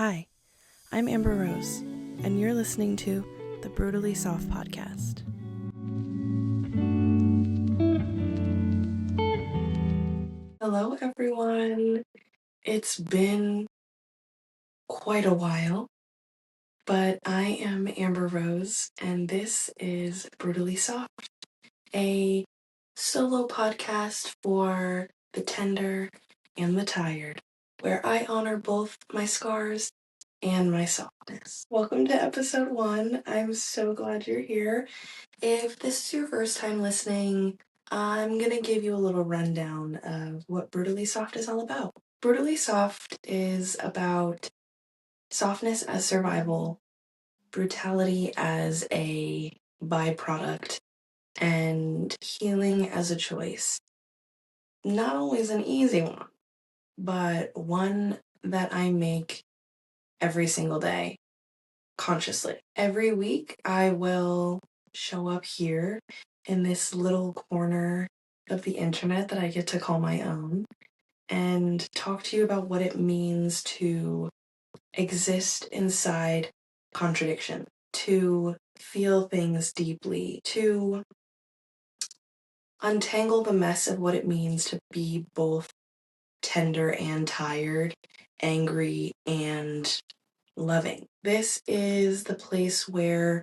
Hi, I'm Amber Rose, and you're listening to the Brutally Soft podcast. Hello, everyone. It's been quite a while, but I am Amber Rose, and this is Brutally Soft, a solo podcast for the tender and the tired, where I honor both my scars and my softness. Welcome to episode 1. I'm so glad you're here. If this is your first time listening, I'm going to give you a little rundown of what Brutally Soft is all about. Brutally Soft is about softness as survival, brutality as a byproduct, and healing as a choice. Not always an easy one, but one that I make every single day consciously. Every week, I will show up here in this little corner of the internet that I get to call my own and talk to you about what it means to exist inside contradiction, to feel things deeply, to untangle the mess of what it means to be both tender and tired, angry and loving. This is the place where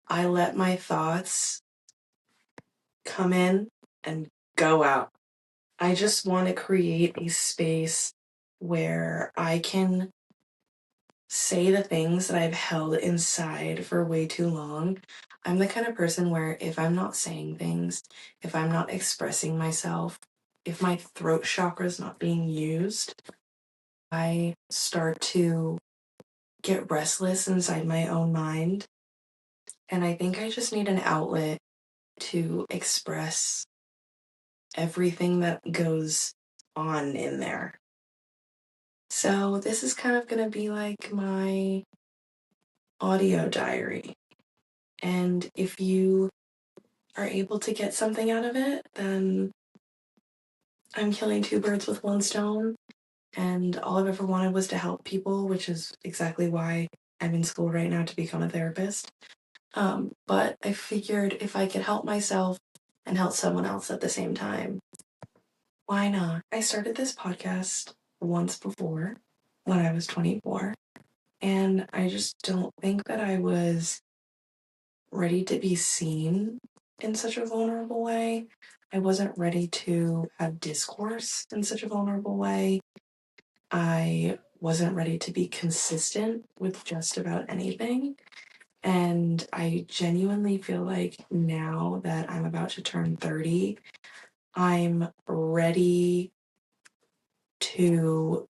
I let my thoughts come in and go out. I just want to create a space where I can say the things that I've held inside for way too long. I'm the kind of person where if I'm not saying things, if I'm not expressing myself, if my throat chakra is not being used, I start to get restless inside my own mind. And I think I just need an outlet to express everything that goes on in there. So this is kind of going to be like my audio diary. And if you are able to get something out of it, then I'm killing two birds with one stone. And all I've ever wanted was to help people, which is exactly why I'm in school right now to become a therapist. But I figured if I could help myself and help someone else at the same time, why not? I started this podcast once before when I was 24, and I just don't think that I was ready to be seen in such a vulnerable way. I wasn't ready to have discourse in such a vulnerable way. I wasn't ready to be consistent with just about anything. And I genuinely feel like now that I'm about to turn 30, I'm ready to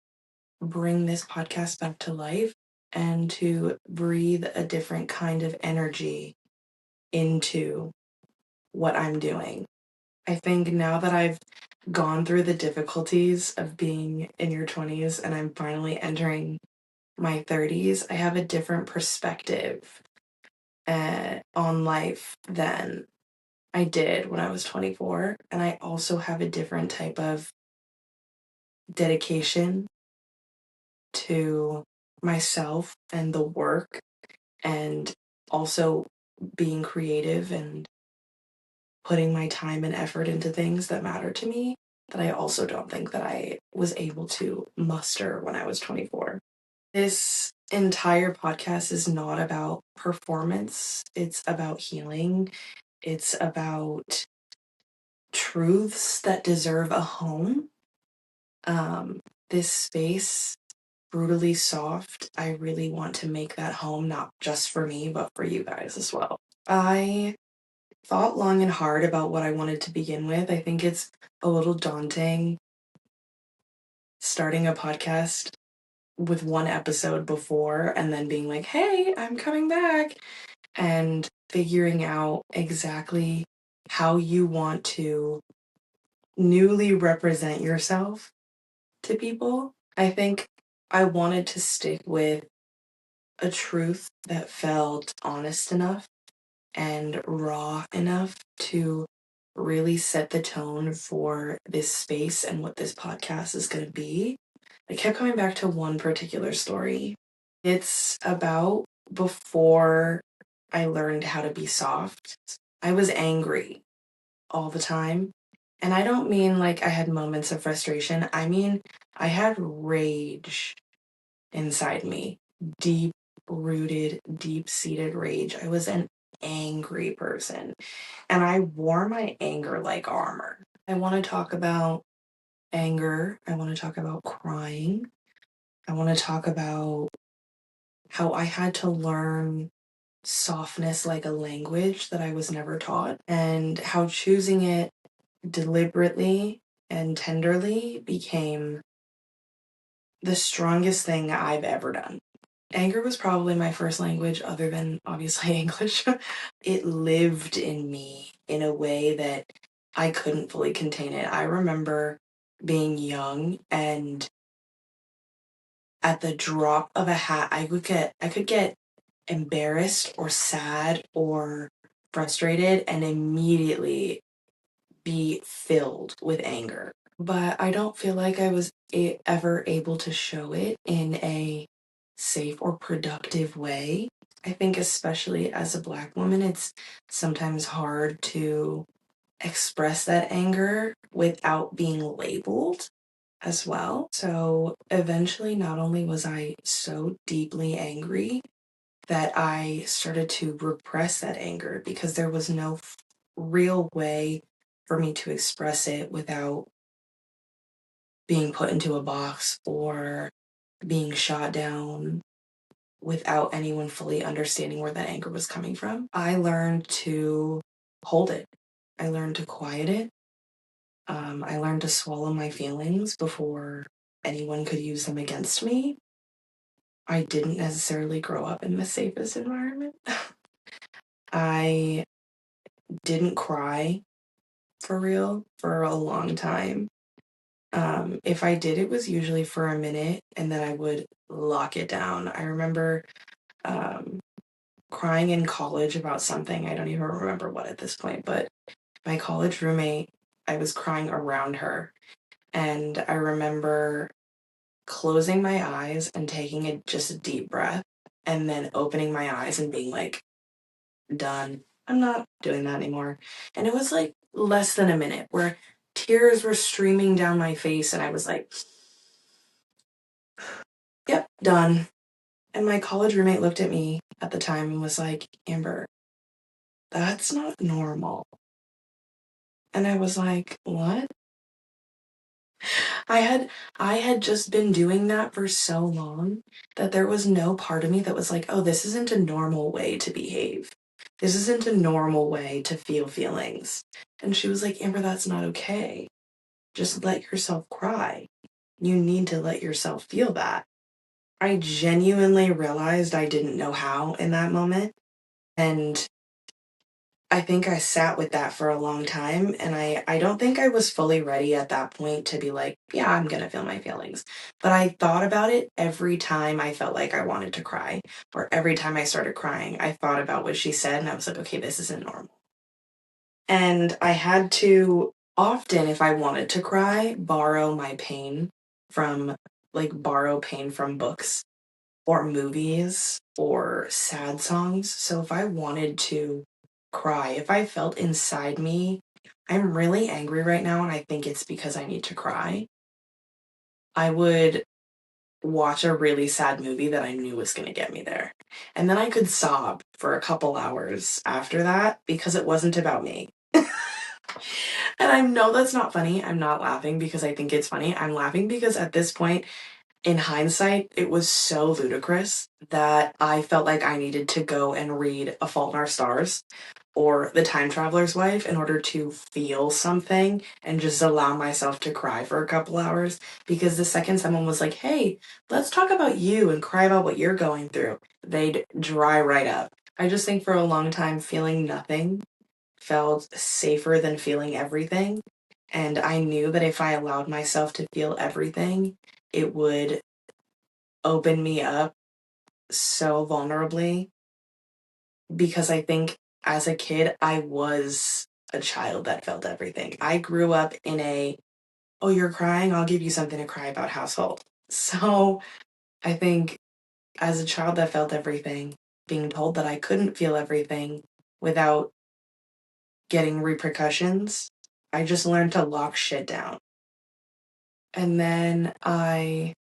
bring this podcast back to life and to breathe a different kind of energy into what I'm doing. I think now that I've gone through the difficulties of being in your 20s and I'm finally entering my 30s, I have a different perspective on life than I did when I was 24. And I also have a different type of dedication to myself and the work, and also being creative and putting my time and effort into things that matter to me that I also don't think that I was able to muster when I was 24. This entire podcast is not about performance. It's about healing. It's about truths that deserve a home. This space, Brutally Soft, I really want to make that home, not just for me, but for you guys as well. I thought long and hard about what I wanted to begin with. I think it's a little daunting starting a podcast with one episode before and then being like, hey, I'm coming back, and figuring out exactly how you want to newly represent yourself to people. I think I wanted to stick with a truth that felt honest enough and raw enough to really set the tone for this space and what this podcast is going to be. I kept coming back to one particular story. It's about before I learned how to be soft. I was angry all the time. And I don't mean like I had moments of frustration. I mean, I had rage inside me, deep rooted, deep seated rage. I was an angry person, and I wore my anger like armor. I want to talk about anger. I want to talk about crying. I want to talk about how I had to learn softness like a language that I was never taught, and how choosing it deliberately and tenderly became the strongest thing I've ever done. Anger was probably my first language, other than obviously English. It lived in me in a way that I couldn't fully contain it. I remember being young, and at the drop of a hat, I could get embarrassed or sad or frustrated and immediately be filled with anger. But I don't feel like I was ever able to show it in a safe or productive way. I think, especially as a Black woman, it's sometimes hard to express that anger without being labeled as well. So eventually, not only was I so deeply angry that I started to repress that anger because there was no real way for me to express it without being put into a box or being shot down without anyone fully understanding where that anger was coming from. I learned to hold it. I learned to quiet it. I learned to swallow my feelings before anyone could use them against me. I didn't necessarily grow up in the safest environment. I didn't cry for real for a long time. If I did, it was usually for a minute and then I would lock it down. I remember um, crying in college about something. I don't even remember what at this point, but my college roommate, I was crying around her. And I remember closing my eyes and taking just a deep breath and then opening my eyes and being like, done. I'm not doing that anymore. And it was like less than a minute where tears were streaming down my face and I was like, yep, done. And my college roommate looked at me at the time and was like, Amber, that's not normal. And I was like, what? I had I had just been doing that for so long that there was no part of me that was like, oh, this isn't a normal way to behave. This isn't a normal way to feel feelings. And she was like, Amber, that's not okay. Just let yourself cry. You need to let yourself feel that. I genuinely realized I didn't know how in that moment. And I think I sat with that for a long time. And I don't think I was fully ready at that point to be like, yeah, I'm going to feel my feelings. But I thought about it every time I felt like I wanted to cry, or every time I started crying. I thought about what she said and I was like, okay, this isn't normal. And I had to often, if I wanted to cry, borrow pain from books or movies or sad songs. So if I wanted to cry, if I felt inside me, I'm really angry right now and I think it's because I need to cry, I would watch a really sad movie that I knew was going to get me there. And then I could sob for a couple hours after that because it wasn't about me. And I know that's not funny. I'm not laughing because I think it's funny. I'm laughing because at this point, in hindsight, it was so ludicrous that I felt like I needed to go and read A Fault in Our Stars or The Time Traveler's Wife in order to feel something and just allow myself to cry for a couple hours. Because the second someone was like, hey, let's talk about you and cry about what you're going through, they'd dry right up. I just think for a long time, feeling nothing felt safer than feeling everything. And I knew that if I allowed myself to feel everything, it would open me up so vulnerably because I think as a kid, I was a child that felt everything. I grew up in a, oh, you're crying? I'll give you something to cry about household. So I think as a child that felt everything, being told that I couldn't feel everything without getting repercussions, I just learned to lock shit down. And then I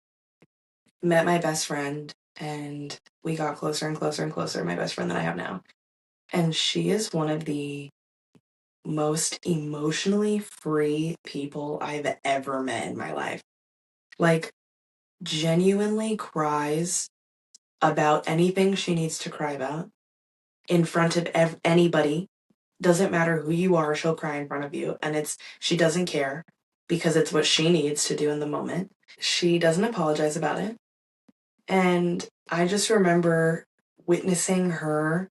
met my best friend and we got closer and closer and closer, my best friend that I have now. And she is one of the most emotionally free people I've ever met in my life. Like, genuinely cries about anything she needs to cry about in front of anybody. Doesn't matter who you are, she'll cry in front of you. And she doesn't care because it's what she needs to do in the moment. She doesn't apologize about it. And I just remember witnessing her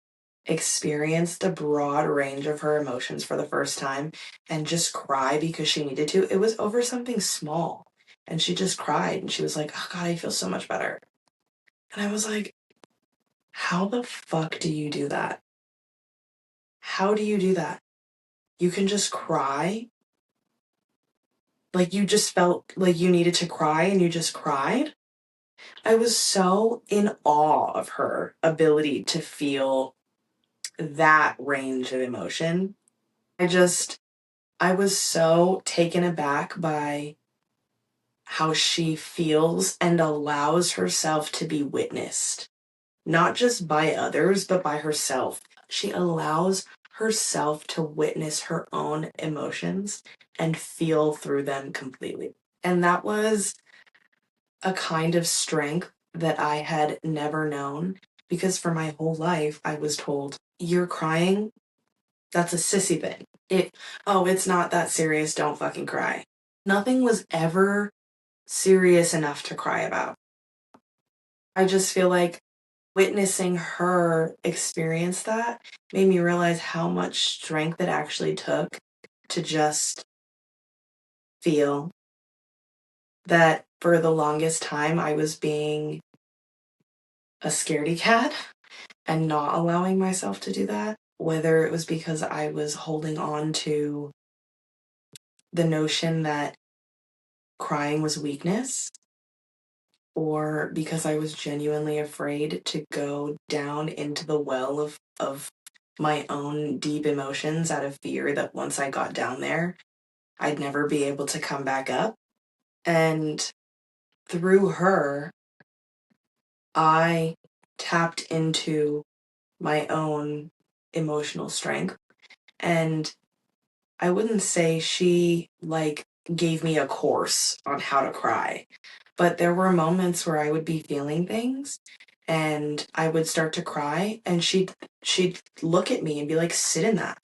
experience the broad range of her emotions for the first time and just cry because she needed to. It was over something small. And she just cried and she was like, oh God, I feel so much better. And I was like, how the fuck do you do that? How do you do that? You can just cry. Like you just felt like you needed to cry and you just cried. I was so in awe of her ability to feel that range of emotion. I was so taken aback by how she feels and allows herself to be witnessed, not just by others, but by herself. She allows herself to witness her own emotions and feel through them completely. And that was a kind of strength that I had never known because for my whole life I was told, you're crying, that's a sissy thing. It's not that serious, don't fucking cry. Nothing was ever serious enough to cry about. I just feel like witnessing her experience that made me realize how much strength it actually took to just feel that for the longest time I was being a scaredy cat and not allowing myself to do that, whether it was because I was holding on to the notion that crying was weakness or because I was genuinely afraid to go down into the well of my own deep emotions out of fear that once I got down there, I'd never be able to come back up. And through her, I tapped into my own emotional strength. And I wouldn't say she like gave me a course on how to cry, but there were moments where I would be feeling things and I would start to cry and she'd look at me and be like, sit in that.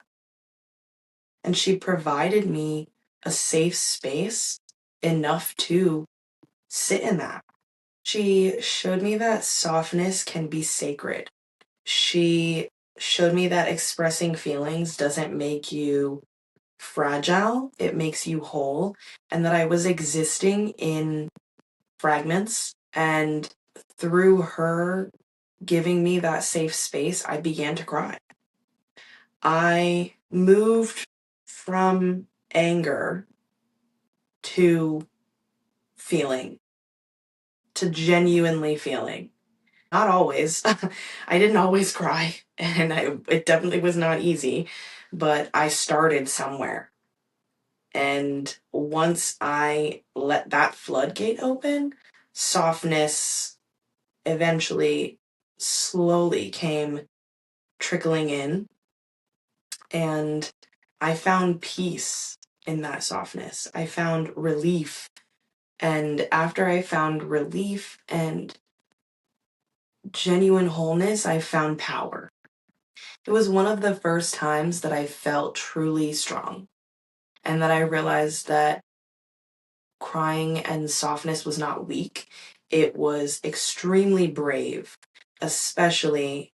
And she provided me a safe space enough to sit in that. She showed me that softness can be sacred. She showed me that expressing feelings doesn't make you fragile, it makes you whole, and that I was existing in fragments. And through her giving me that safe space, I began to cry. I moved from anger to feeling, to genuinely feeling. Not always. I didn't always cry, and it definitely was not easy, but I started somewhere. And once I let that floodgate open, softness eventually slowly came trickling in. And I found peace in that softness. I found relief. And after I found relief and genuine wholeness, I found power. It was one of the first times that I felt truly strong and that I realized that crying and softness was not weak. It was extremely brave, especially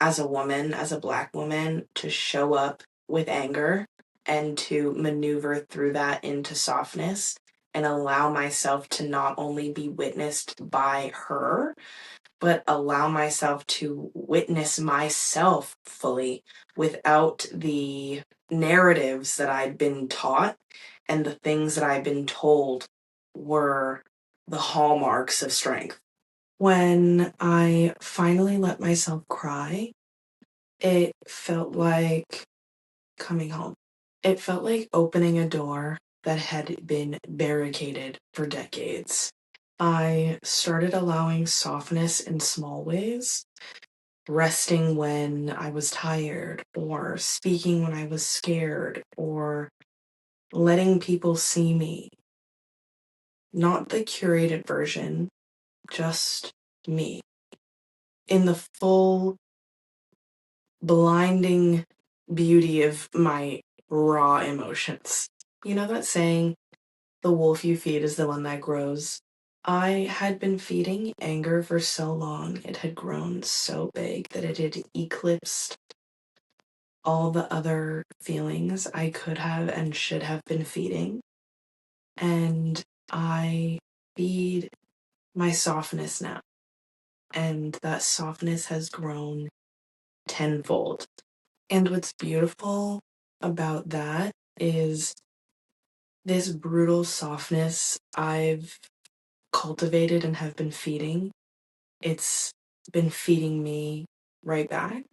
as a woman, as a Black woman, to show up with anger and to maneuver through that into softness and allow myself to not only be witnessed by her, but allow myself to witness myself fully without the narratives that I'd been taught and the things that I've been told were the hallmarks of strength. When I finally let myself cry, it felt like coming home. It felt like opening a door that had been barricaded for decades. I started allowing softness in small ways, resting when I was tired, or speaking when I was scared, or letting people see me. Not the curated version, just me. In the full, blinding beauty of my raw emotions. You know that saying, the wolf you feed is the one that grows? I had been feeding anger for so long, it had grown so big that it had eclipsed all the other feelings I could have and should have been feeding. And I feed my softness now. And that softness has grown tenfold. And what's beautiful about that is this brutal softness I've cultivated and have been feeding. It's been feeding me right back.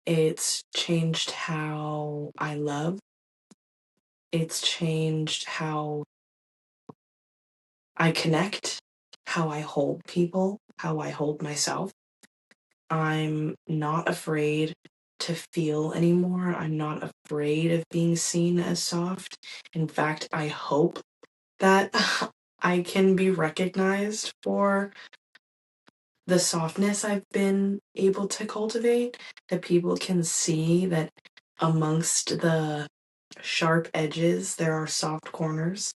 It's changed how I love. It's changed how I connect, how I hold people, how I hold myself. I'm not afraid to feel anymore. I'm not afraid of being seen as soft. In fact, I hope that I can be recognized for the softness I've been able to cultivate, that people can see that amongst the sharp edges, there are soft corners.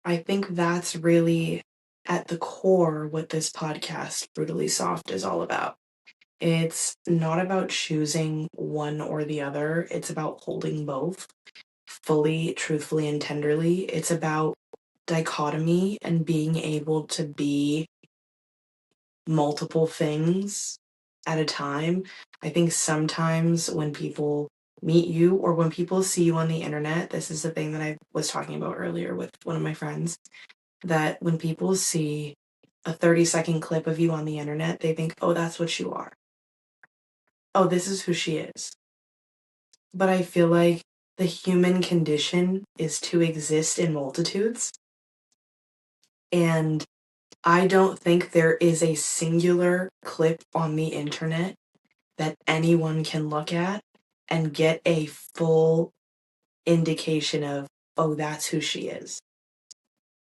I think that's really at the core what this podcast, Brutally Soft, is all about. It's not about choosing one or the other. It's about holding both fully, truthfully, and tenderly. It's about dichotomy and being able to be multiple things at a time. I think sometimes when people meet you or when people see you on the internet, this is the thing that I was talking about earlier with one of my friends, that when people see a 30-second clip of you on the internet, they think, oh, that's what you are. Oh, this is who she is. But I feel like the human condition is to exist in multitudes. And I don't think there is a singular clip on the internet that anyone can look at and get a full indication of, oh, that's who she is.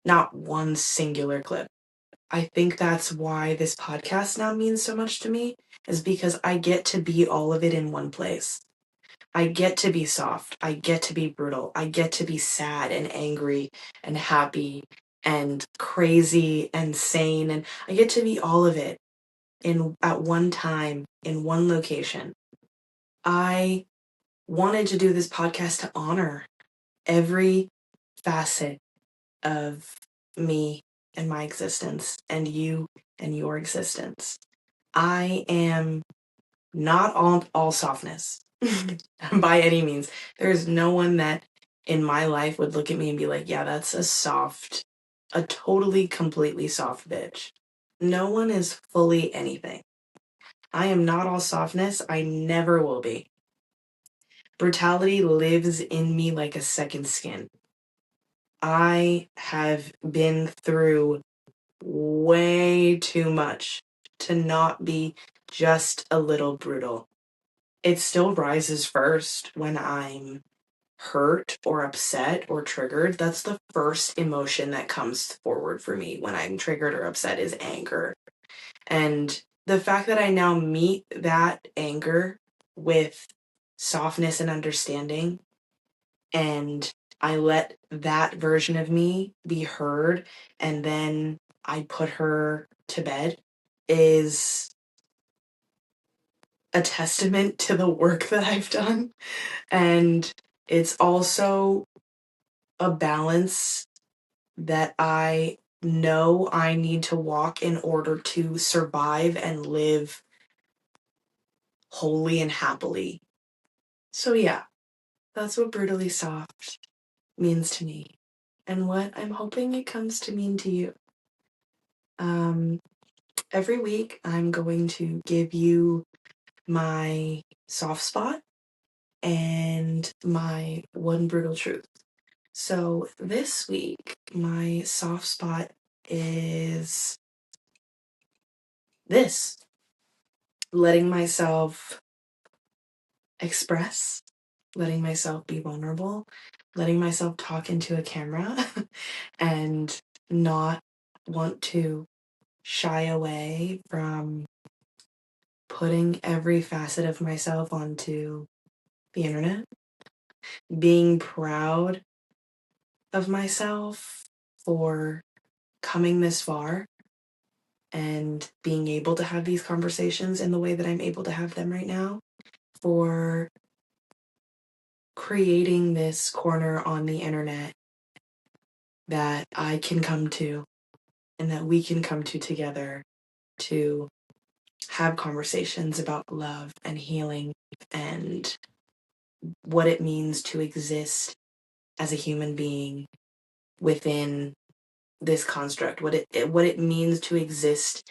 Not one singular clip. I think that's why this podcast now means so much to me, is because I get to be all of it in one place. I get to be soft. I get to be brutal. I get to be sad and angry and happy and crazy and sane. And I get to be all of it in at one time in one location. I wanted to do this podcast to honor every facet of me and my existence and you and your existence. I am not all softness by any means. There's no one that in my life would look at me and be like, yeah, that's a totally, completely soft bitch. No one is fully anything. I am not all softness. I never will be. Brutality lives in me like a second skin. I have been through way too much to not be just a little brutal. It still rises first when I'm hurt or upset or triggered. That's the first emotion that comes forward for me when I'm triggered or upset, is anger. And the fact that I now meet that anger with softness and understanding, and I let that version of me be heard, and then I put her to bed, is a testament to the work that I've done. And it's also a balance that I know I need to walk in order to survive and live wholly and happily. So yeah, that's what brutally soft means to me. and what I'm hoping it comes to mean to you. Every week, I'm going to give you my soft spot and my one brutal truth. So this week, my soft spot is this: letting myself express, letting myself be vulnerable, letting myself talk into a camera and not want to shy away from putting every facet of myself onto the internet, being proud of myself for coming this far and being able to have these conversations in the way that I'm able to have them right now, for creating this corner on the internet that I can come to and that we can come to together to have conversations about love and healing and what it means to exist as a human being within this construct, what it means to exist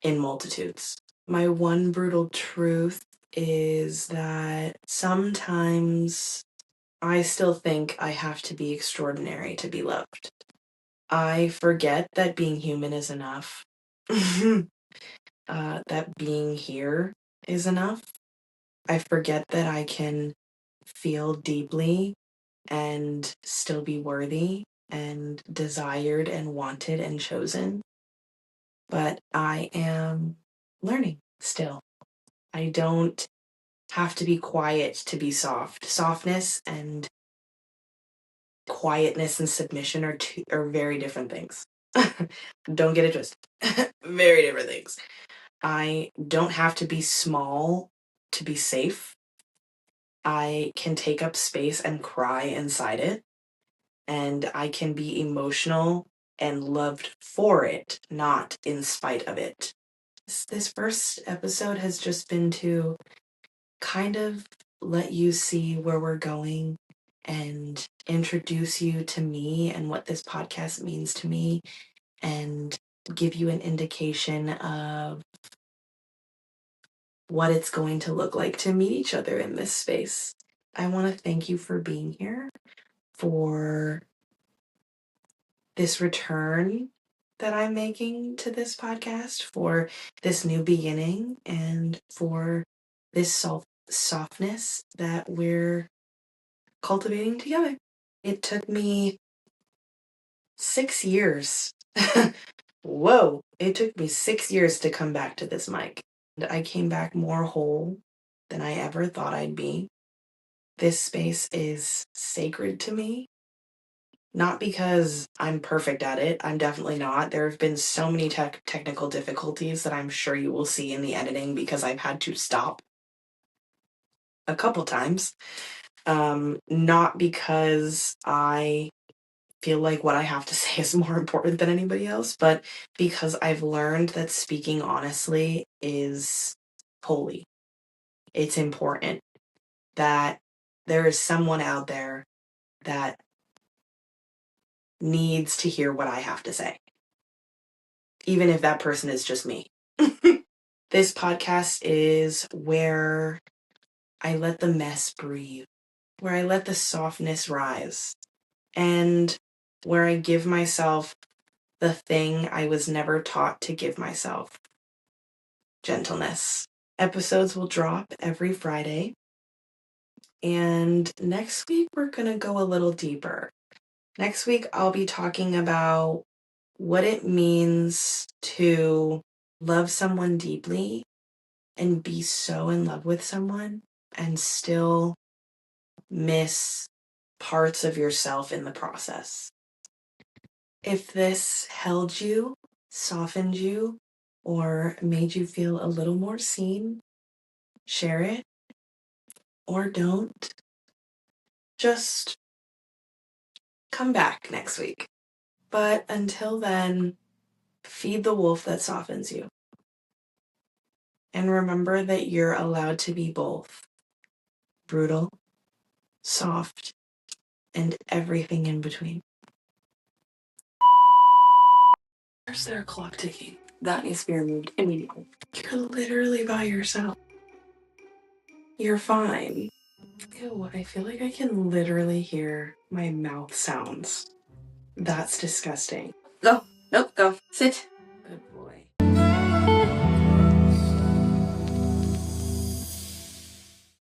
in multitudes. My one brutal truth is that sometimes I still think I have to be extraordinary to be loved. I forget that being human is enough. That being here is enough. I forget that I can feel deeply and still be worthy and desired and wanted and chosen. But I am learning still. I don't have to be quiet to be soft. Softness and quietness and submission are very different things. Don't get it twisted. Very different things. I don't have to be small to be safe. I can take up space and cry inside it, and I can be emotional and loved for it, not in spite of it. This first episode has just been to kind of let you see where we're going and introduce you to me and what this podcast means to me and give you an indication of what it's going to look like to meet each other in this space. I want to thank you for being here, for this return that I'm making to this podcast, for this new beginning, and for this softness that we're cultivating together. It took me 6 years. Whoa, it took me 6 years to come back to this mic. I came back more whole than I ever thought I'd be. This space is sacred to me. Not because I'm perfect at it. I'm definitely not. There have been so many technical difficulties that I'm sure you will see in the editing because I've had to stop a couple times. Not because I feel like what I have to say is more important than anybody else, but because I've learned that speaking honestly is holy. It's important that there is someone out there that needs to hear what I have to say, even if that person is just me. This podcast is where I let the mess breathe, where I let the softness rise, and where I give myself the thing I was never taught to give myself: gentleness. Episodes will drop every Friday, and next week we're going to go a little deeper. Next week I'll be talking about what it means to love someone deeply and be so in love with someone and still miss parts of yourself in the process. If this held you, softened you, or made you feel a little more seen, share it or don't. Just come back next week. But until then, feed the wolf that softens you. And remember that you're allowed to be both brutal, soft, and everything in between. Where's their clock ticking? That needs to be removed immediately. You're literally by yourself. You're fine. Ew, I feel like I can literally hear my mouth sounds. That's disgusting. Go. Nope, go. Sit.